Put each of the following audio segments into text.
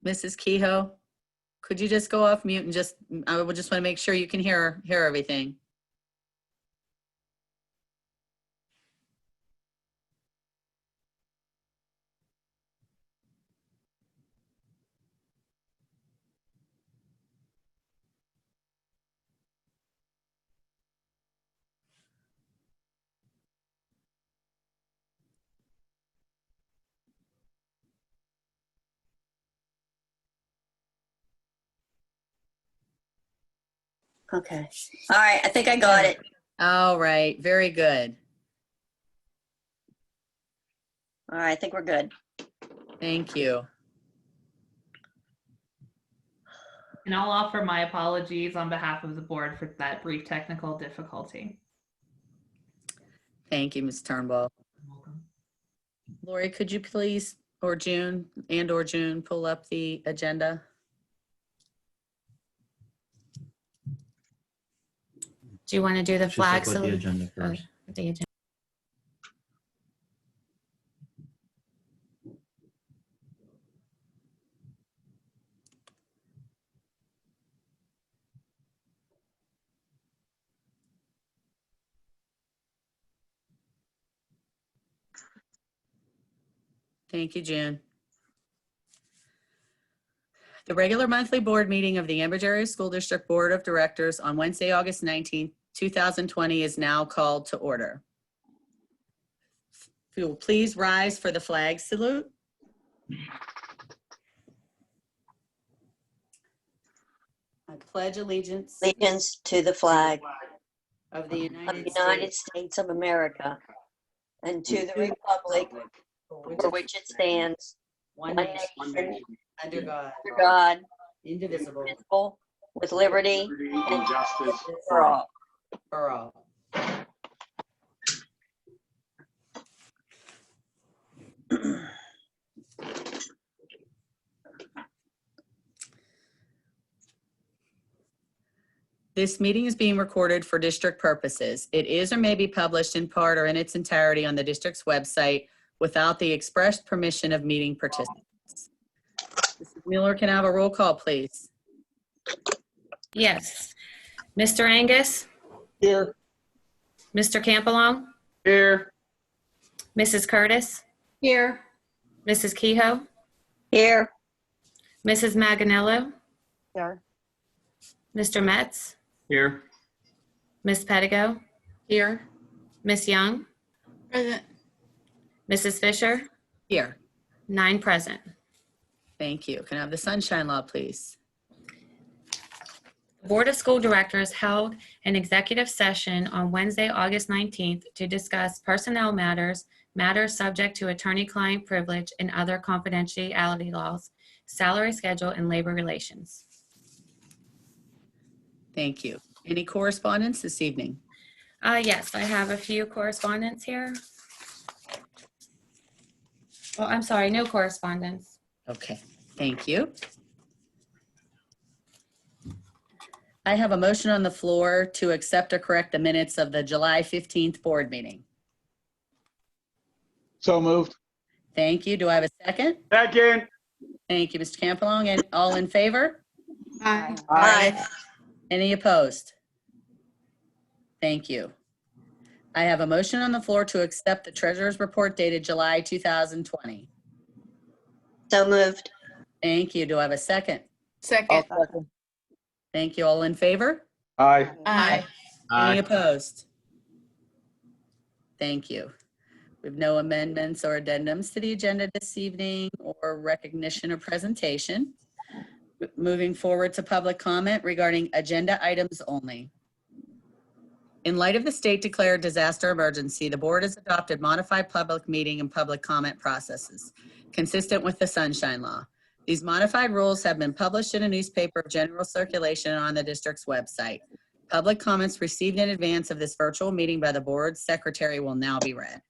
Mrs. Kehoe, could you just go off mute and I would just want to make sure you can hear everything. Okay. All right. I think I got it. All right, very good. All right. I think we're good. Thank you. And I'll offer my apologies on behalf of the board for that brief technical difficulty. Thank you, Ms. Turnbull. Lori, could you please, or June, pull up the agenda? Do you want to do the flag Just the agenda first. The agenda. Thank you, June. The regular monthly board meeting of the Ambridge Area School District Board of Directors on Wednesday, August 19th, 2020 is now called to order. If you will please rise for the flag salute. I pledge allegiance Allegiance to the flag of the of the United States of America and to the republic for which it stands, one one nation, nation, under God, under God, indivisible, indivisible, with liberty and justice for all. for all. This meeting is being recorded for district purposes. It is or may be published in part or in its entirety on the district's website without the express permission of meeting participants. Mrs. Mueller, can I have a roll call, please? Yes. Mr. Angus? Here. Mr. Campbell? Here. Mrs. Curtis? Here. Mrs. Kehoe? Here. Mrs. Maganello? Here. Mr. Metz? Here. Miss Pedigo? Here. Miss Young? Present. Mrs. Fisher? Here. 9 present. Thank you. Can I have the sunshine law, please? The Board of School Directors held an executive session on Wednesday, August 19th to discuss personnel matters subject to attorney-client privilege and other confidentiality laws, salary schedule, and labor relations. Thank you. Any correspondence this evening? Yes, I have a few correspondence here. Oh, I'm sorry, no correspondence. Okay, thank you. I have a motion on the floor to accept or correct the minutes of the July 15th board meeting. So moved. Thank you. Do I have a second? Second. Thank you, Mr. Campbell. And all in favor? Aye. Aye. Any opposed? Thank you. I have a motion on the floor to accept the treasurer's report dated July 2020. So moved. Thank you. Do I have a second? Second. Thank you. All in favor? Aye. Aye. Any opposed? Thank you. We have no amendments or addendums to the agenda this evening or recognition or presentation. Moving forward to public comment regarding agenda items only. In light of the state declared disaster emergency, the board has adopted modified public meeting and public comment processes consistent with the Sunshine Law. These modified rules have been published in a newspaper of general circulation on the district's website. Public comments received in advance of this virtual meeting by the board secretary will now be read.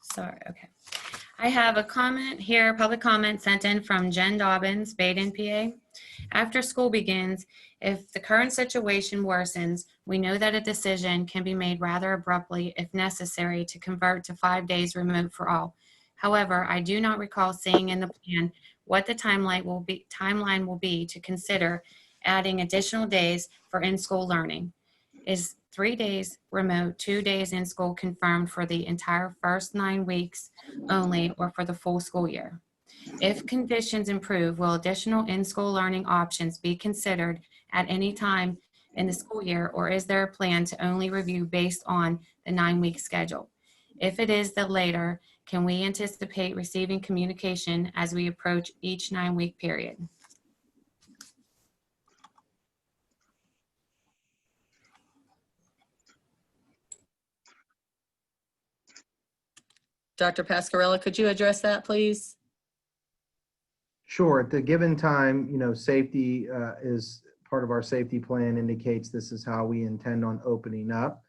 Sorry, okay. I have a comment here, public comment sent in from Jen Dobbins, Baden, PA. After school begins, if the current situation worsens, we know that a decision can be made rather abruptly if necessary to convert to 5 days remote for all. However, I do not recall seeing in the plan what the timeline will be to consider adding additional days for in-school learning. Is 3 days remote, 2 days in school confirmed for the entire first 9 weeks only or for the full school year? If conditions improve, will additional in-school learning options be considered at any time in the school year, or is there a plan to only review based on the 9-week schedule? If it is the later, can we anticipate receiving communication as we approach each 9-week period? Dr. Pascarella, could you address that, please? Sure. At the given time, safety is part of our safety plan, indicates this is how we intend on opening up.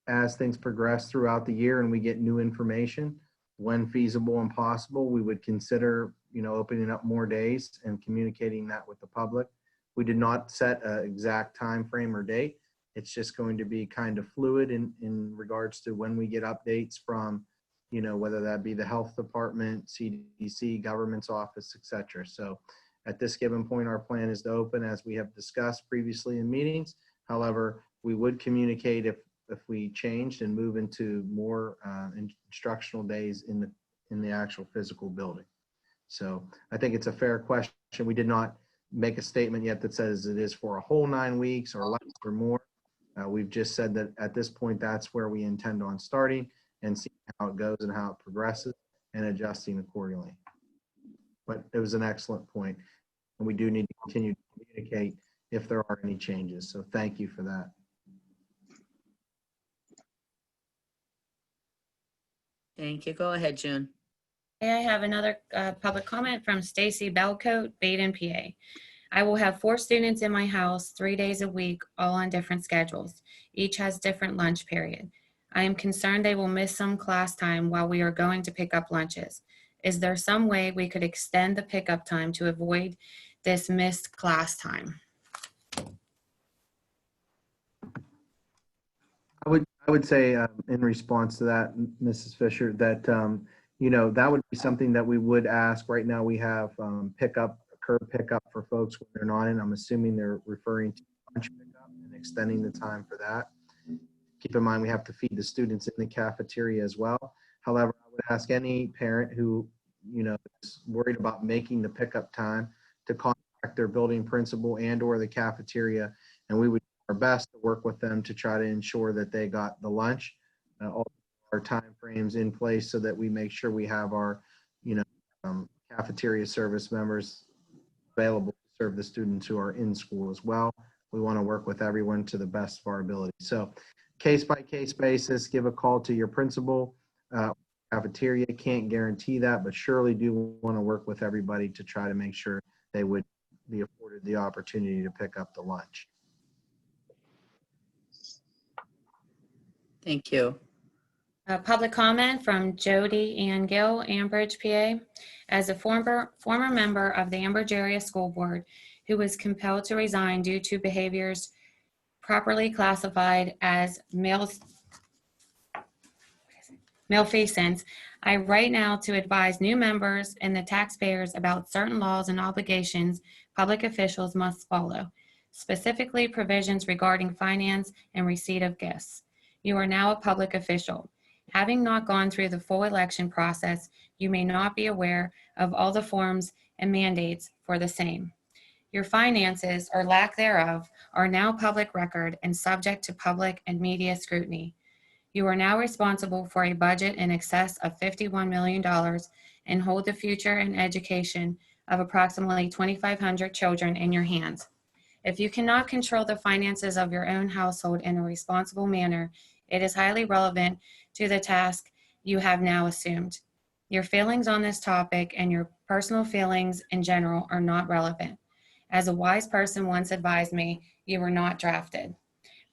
As things progress throughout the year and we get new information, when feasible and possible, we would consider, opening up more days and communicating that with the public. We did not set an exact time frame or date. It's just going to be kind of fluid in regards to when we get updates from, whether that be the health department, CDC, government's office, et cetera. So at this given point, our plan is to open as we have discussed previously in meetings. However, we would communicate if we changed and move into more instructional days in the actual physical building. So I think it's a fair question. We did not make a statement yet that says it is for a whole 9 weeks or less or more. We've just said that at this point, that's where we intend on starting and seeing how it goes and how it progresses and adjusting accordingly. But it was an excellent point, and we do need to continue to communicate if there are any changes. So thank you for that. Thank you. Go ahead, June. I have another public comment from Stacy Bellcoat, Baden, PA. I will have 4 students in my house 3 days a week, all on different schedules. Each has different lunch period. I am concerned they will miss some class time while we are going to pick up lunches. Is there some way we could extend the pickup time to avoid this missed class time? I would say in response to that, Mrs. Fisher, that that would be something that we would ask. Right now we have curb pickup for folks when they're not in. I'm assuming they're referring to lunch pickup and extending the time for that. Keep in mind we have to feed the students in the cafeteria as well. However, I would ask any parent who is worried about making the pickup time to contact their building principal and or the cafeteria, and we would do our best to work with them to try to ensure that they got the lunch, all our time frames in place so that we make sure we have our cafeteria service members available to serve the students who are in school as well. We want to work with everyone to the best of our ability. So case by case basis, give a call to your principal. Cafeteria, can't guarantee that, but surely do want to work with everybody to try to make sure they would be afforded the opportunity to pick up the lunch. Thank you. A public comment from Jody Ann Gill, Ambridge, PA. As a former member of the Ambridge Area School Board who was compelled to resign due to behaviors properly classified as malfeasance, I write now to advise new members and the taxpayers about certain laws and obligations public officials must follow, specifically provisions regarding finance and receipt of gifts. You are now a public official. Having not gone through the full election process, you may not be aware of all the forms and mandates for the same. Your finances, or lack thereof, are now public record and subject to public and media scrutiny. You are now responsible for a budget in excess of $51 million and hold the future and education of approximately 2,500 children in your hands. If you cannot control the finances of your own household in a responsible manner, it is highly relevant to the task you have now assumed. Your feelings on this topic and your personal feelings in general are not relevant. As a wise person once advised me, you were not drafted.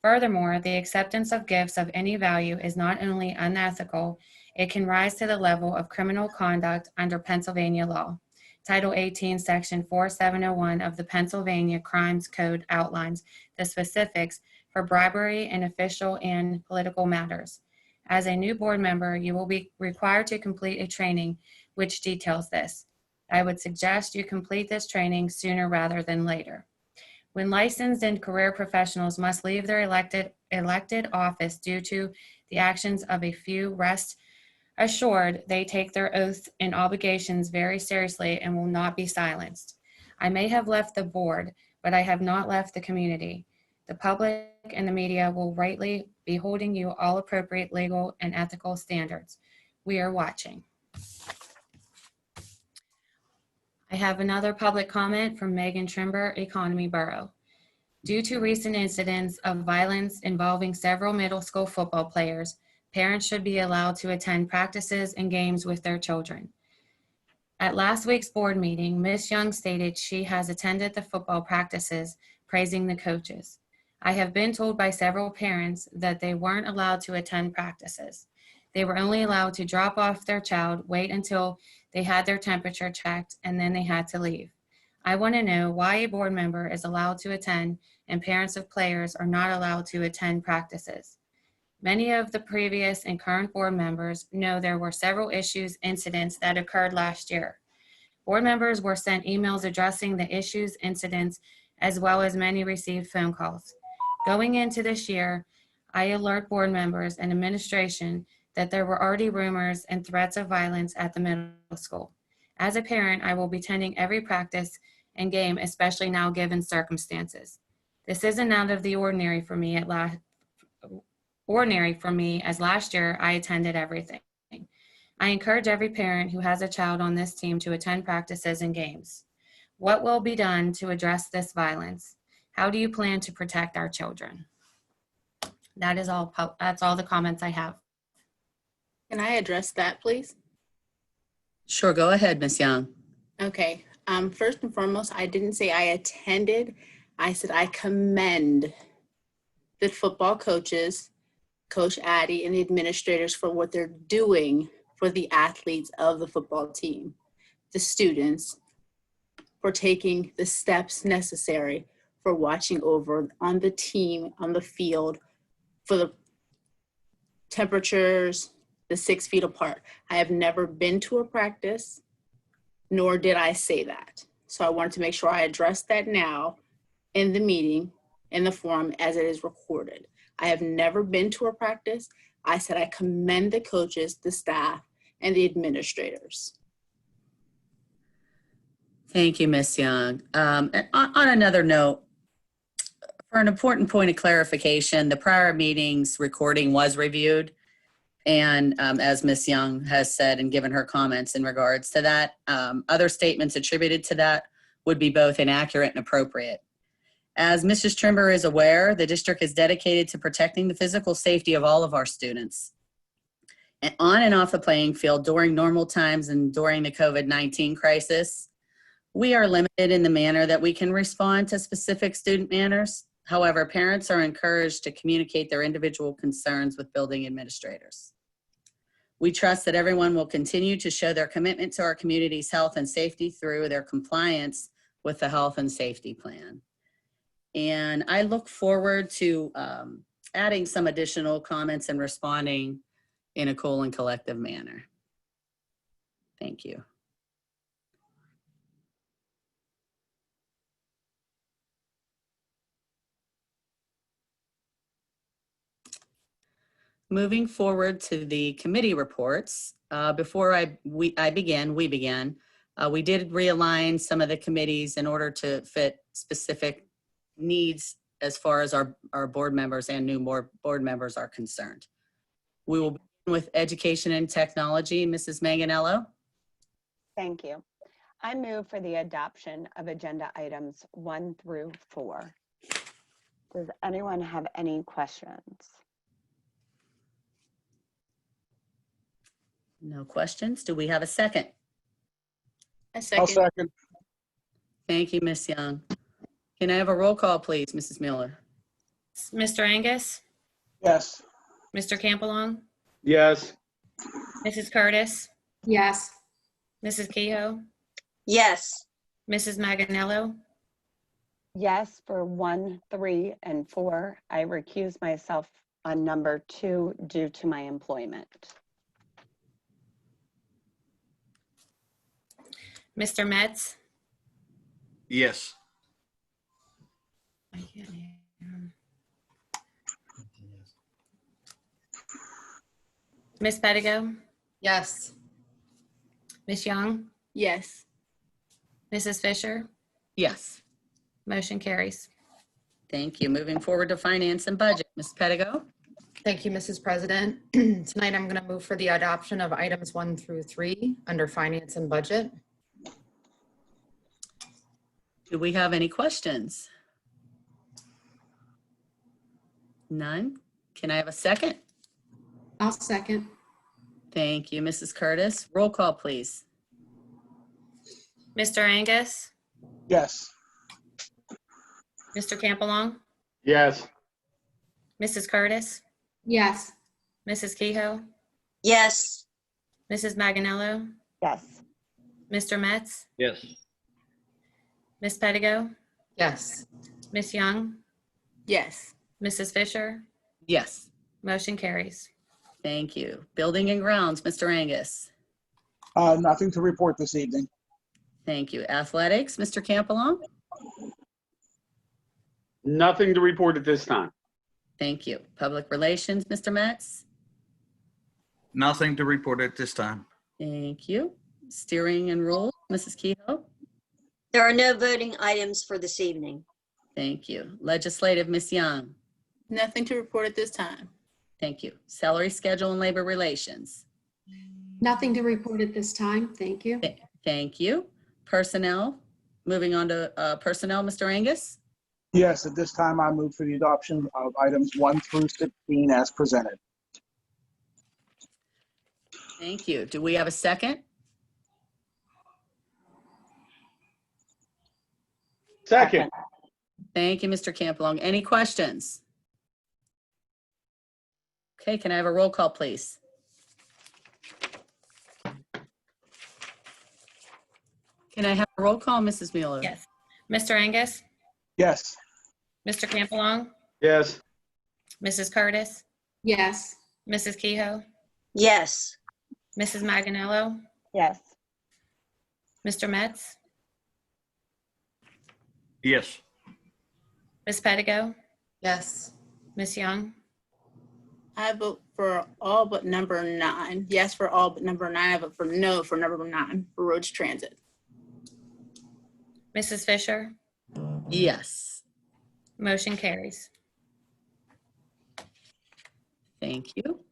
Furthermore, the acceptance of gifts of any value is not only unethical, it can rise to the level of criminal conduct under Pennsylvania law. Title 18, Section 4701 of the Pennsylvania Crimes Code outlines the specifics for bribery in official and political matters. As a new board member, you will be required to complete a training which details this. I would suggest you complete this training sooner rather than later. When licensed and career professionals must leave their elected office due to the actions of a few, rest assured they take their oaths and obligations very seriously and will not be silenced. I may have left the board, but I have not left the community. The public and the media will rightly be holding you all appropriate legal and ethical standards. We are watching. I have another public comment from Megan Trimber, Economy Borough. Due to recent incidents of violence involving several middle school football players, parents should be allowed to attend practices and games with their children. At last week's board meeting, Ms. Young stated she has attended the football practices, praising the coaches. I have been told by several parents that they weren't allowed to attend practices. They were only allowed to drop off their child, wait until they had their temperature checked, and then they had to leave. I want to know why a board member is allowed to attend and parents of players are not allowed to attend practices. Many of the previous and current board members know there were several incidents that occurred last year. Board members were sent emails addressing the issues, incidents, as well as many received phone calls. Going into this year, I alert board members and administration that there were already rumors and threats of violence at the middle school. As a parent, I will be attending every practice and game, especially now given circumstances. This isn't out of the ordinary for me as last year I attended everything. I encourage every parent who has a child on this team to attend practices and games. What will be done to address this violence? How do you plan to protect our children? That's all the comments I have. Can I address that, please? Sure, go ahead, Ms. Young. Okay. First and foremost, I didn't say I attended. I said I commend the football coaches, Coach Addy, and the administrators for what they're doing for the athletes of the football team, the students, for taking the steps necessary for watching over on the team, on the field, for the temperatures, the 6 feet apart. I have never been to a practice, nor did I say that. So I wanted to make sure I address that now in the meeting, in the forum as it is recorded. I have never been to a practice. I said I commend the coaches, the staff, and the administrators. Thank you, Ms. Young. And on another note, for an important point of clarification, the prior meeting's recording was reviewed. And as Ms. Young has said and given her comments in regards to that, other statements attributed to that would be both inaccurate and appropriate. As Mrs. Trimber is aware, the district is dedicated to protecting the physical safety of all of our students. And on and off the playing field during normal times and during the COVID-19 crisis, we are limited in the manner that we can respond to specific student matters. However, parents are encouraged to communicate their individual concerns with building administrators. We trust that everyone will continue to show their commitment to our community's health and safety through their compliance with the health and safety plan. And I look forward to adding some additional comments and responding in a cool and collective manner. Thank you. Moving forward to the committee reports, before we did realign some of the committees in order to fit specific needs as far as our board members and new board members are concerned. We will begin with education and technology. Mrs. Manganello. Thank you. I move for the adoption of agenda items 1 through 4. Does anyone have any questions? No questions. Do we have a second? A I'll second. second. Thank you, Ms. Young. Can I have a roll call, please, Mrs. Mueller? Mr. Angus, Yes. Mr. Campbell, Yes. Mrs. Curtis, Yes. Mrs. Kehoe, Yes. Mrs. Maganello, Yes, for 1, 3, and 4. I recuse myself on number 2 due to my employment. Mr. Metz, Yes. Miss Pedigo, Yes. Miss Young, Yes. Mrs. Fisher, Yes. motion carries. Thank you. Moving forward to finance and budget. Ms. Pedigo? Thank you, Mrs. President. Tonight, I'm going to move for the adoption of items 1 through 3 under finance and budget. Do we have any questions? None? Can I have a second? I'll second. Thank you, Mrs. Curtis. Roll call, please. Mr. Angus, Yes. Mr. Campbell, Yes. Mrs. Curtis, Yes. Mrs. Kehoe, Yes. Mrs. Maganello, Yes. Mr. Metz, Yes. Miss Pedigo, Yes. Miss Young, Yes. Mrs. Fisher, Yes. motion carries. Thank you. Building and grounds, Mr. Angus. Nothing to report this evening. Thank you. Athletics, Mr. Campbell. Nothing to report at this time. Thank you. Public relations, Mr. Metz. Nothing to report at this time. Thank you. Steering and rules, Mrs. Kehoe. There are no voting items for this evening. Thank you. Legislative, Ms. Young. Nothing to report at this time. Thank you. Salary schedule and labor relations. Nothing to report at this time. Thank you. Thank you. Personnel. Moving on to personnel, Mr. Angus. Yes, at this time, I move for the adoption of items 1 through 16 as presented. Thank you. Do we have a second? Second. Thank you, Mr. Campbell. Any questions? Okay, can I have a roll call, please? Can I have a roll call, Mrs. Mueller? Yes. Mr. Angus, Yes. Mr. Campbell, Yes. Mrs. Curtis, Yes. Mrs. Kehoe, Yes. Mrs. Maganello, Yes. Mr. Metz, Yes. Miss Pedigo, Yes. Miss Young, I vote for all but number 9. Yes for all but number 9. I vote for no for number 9 for roads transit. Mrs. Fisher, Yes. motion carries. Thank you.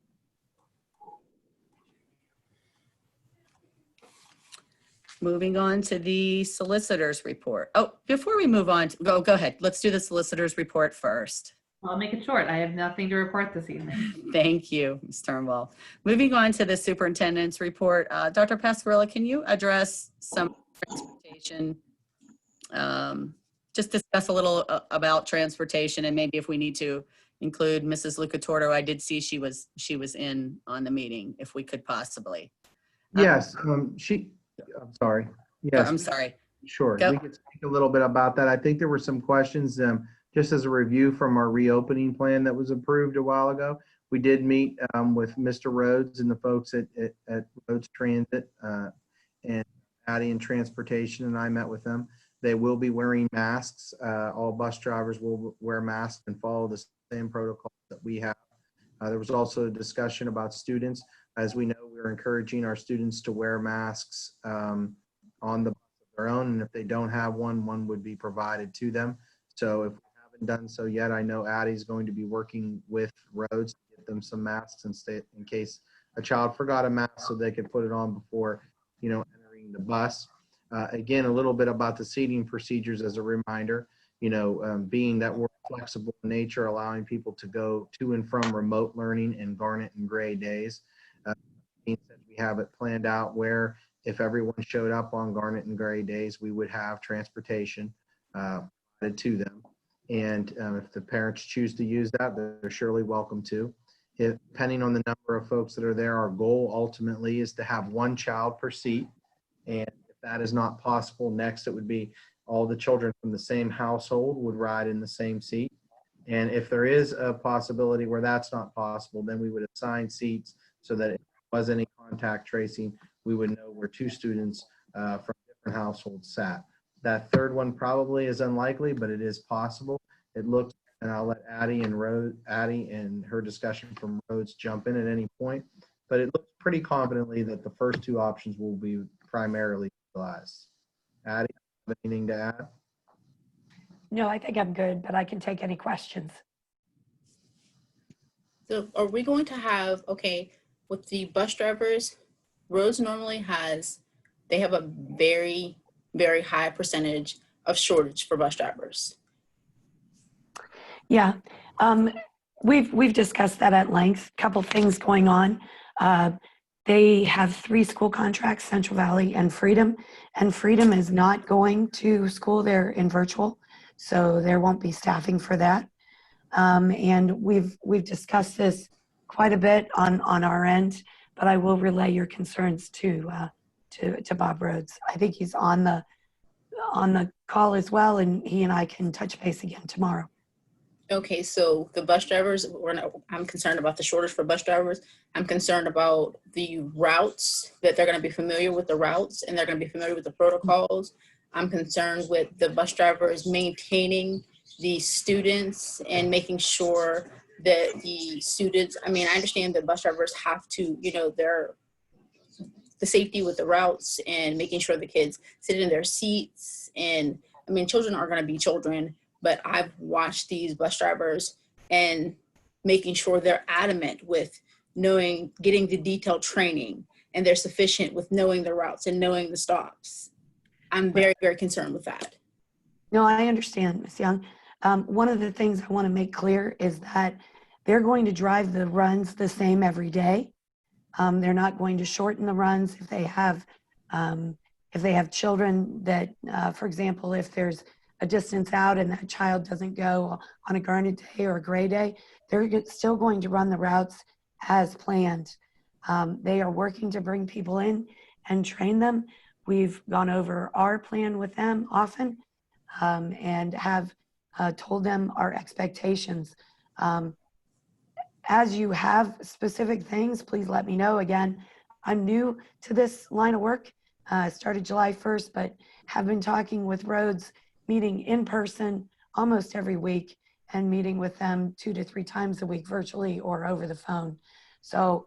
Moving on to the solicitor's report. Oh, before we move on, go ahead. Let's do the solicitor's report first. I'll make it short. I have nothing to report this evening. Thank you, Ms. Turnbull. Moving on to the superintendent's report. Dr. Pasquarella, can you address some transportation? Just discuss a little about transportation, and maybe if we need to include Mrs. Lucatorto. I did see she was in on the meeting, if we could possibly. Yes, I'm sorry. Yes. I'm sorry. Sure. Go. We could speak a little bit about that. I think there were some questions, just as a review from our reopening plan that was approved a while ago. We did meet with Mr. Rhodes and the folks at Roads Transit and Patty and Transportation, and I met with them. They will be wearing masks. All bus drivers will wear masks and follow the same protocols that we have. There was also a discussion about students. As we know, we're encouraging our students to wear masks on the bus of their own, and if they don't have one would be provided to them. So if we haven't done so yet, I know Addie's going to be working with Rhodes to get them some masks in case a child forgot a mask so they could put it on before, entering the bus. Again, a little bit about the seating procedures as a reminder, being that we're flexible in nature, allowing people to go to and from remote learning in Garnet and Gray days. Means that we have it planned out where if everyone showed up on Garnet and Gray days, we would have transportation provided to them. And if the parents choose to use that, they're surely welcome to. Depending on the number of folks that are there, our goal ultimately is to have one child per seat. And if that is not possible, next it would be all the children from the same household would ride in the same seat. And if there is a possibility where that's not possible, then we would assign seats so that if there was any contact tracing, we would know where two students from different households sat. That third one probably is unlikely, but it is possible. It looks, and I'll let Addie and her discussion from Rhodes jump in at any point, but it looks pretty confidently that the first two options will be primarily utilized. Addie, have anything to add? No, I think I'm good, but I can take any questions. So are we going to have, okay, with the bus drivers, Rhodes normally they have a very, very high percentage of shortage for bus drivers. Yeah, we've discussed that at length. Couple things going on. They have 3 school contracts, Central Valley and Freedom is not going to school. They're in virtual, so there won't be staffing for that. And we've discussed this quite a bit on our end, but I will relay your concerns to Bob Rhodes. I think he's on the call as well, and he and I can touch base again tomorrow. Okay, so the bus drivers, I'm concerned about the shortage for bus drivers. I'm concerned about the routes, that they're going to be familiar with the routes and they're going to be familiar with the protocols. I'm concerned with the bus drivers maintaining the students and making sure that the students, I mean, I understand that bus drivers have to, the safety with the routes and making sure the kids sit in their seats. And I mean, children are going to be children, but I've watched these bus drivers and making sure they're adamant with getting the detailed training, and they're sufficient with knowing the routes and knowing the stops. I'm very, very concerned with that. No, I understand, Ms. Young. One of the things I want to make clear is that they're going to drive the runs the same every day. They're not going to shorten the runs if they have children that, for example, if there's a distance out and that child doesn't go on a garnet day or a gray day, they're still going to run the routes as planned. They are working to bring people in and train them. We've gone over our plan with them often and have told them our expectations. As you have specific things, please let me know. Again, I'm new to this line of work. Started July 1st, but have been talking with Rhodes, meeting in person almost every week and meeting with them 2 to 3 times a week virtually or over the phone. So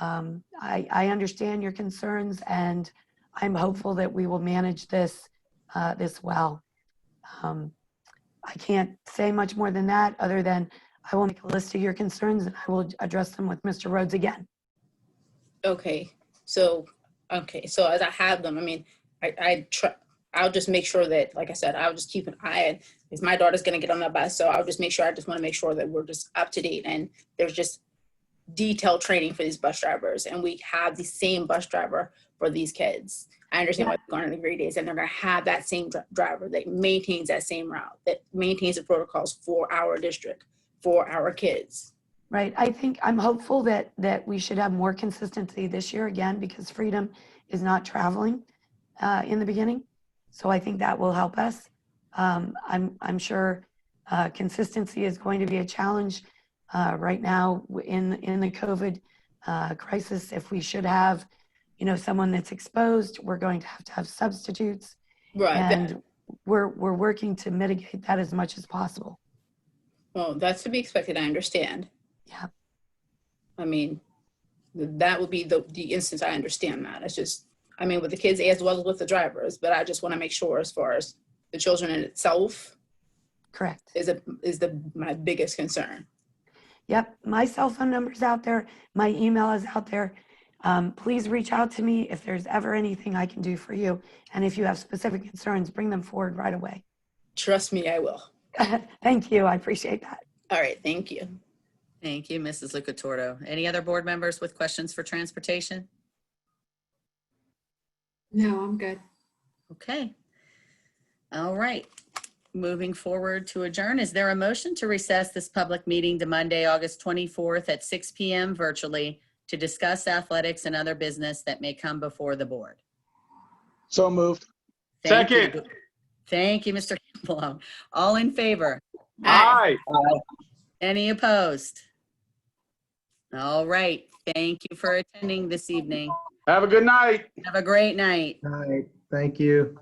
I understand your concerns, and I'm hopeful that we will manage this well. I can't say much more than that, other than I will make a list of your concerns and I will address them with Mr. Rhodes again. Okay, so as I have them, I mean, I'll just make sure that, like I said, I'll just keep an eye on, because my daughter's going to get on that bus. So I'll just make sure, I just want to make sure that we're just up to date and there's just detailed training for these bus drivers. And we have the same bus driver for these kids. I understand why they're going on the grade days, and they're going to have that same driver that maintains that same route, that maintains the protocols for our district, for our kids. Right. I'm hopeful that we should have more consistency this year again, because Freedom is not traveling in the beginning. So I think that will help us. I'm sure consistency is going to be a challenge right now in the COVID crisis. If we should have, someone that's exposed, we're going to have substitutes. Right. And we're working to mitigate that as much as possible. Well, that's to be expected. I understand. Yeah. I mean, that would be the instance. I understand that. It's just, I mean, with the kids as well as with the drivers, but I just want to make sure, as far as the children in itself, correct, is my biggest concern. Yep, my cell phone number's out there. My email is out there. Please reach out to me if there's ever anything I can do for you. And if you have specific concerns, bring them forward right away. Trust me, I will. Thank you. I appreciate that. All right. Thank you. Thank you, Mrs. Lucatorto. Any other board members with questions for transportation? No, I'm good. Okay. All right. moving forward to adjourn, is there a motion to recess this public meeting to Monday, August 24th at 6 p.m. virtually to discuss athletics and other business that may come before the board? So moved. Thank you. Second. Thank you, Mr. Campbell. All in favor? Aye. Any opposed? All right. Thank you for attending this evening. Have a good night. Have a great night. All right, thank you.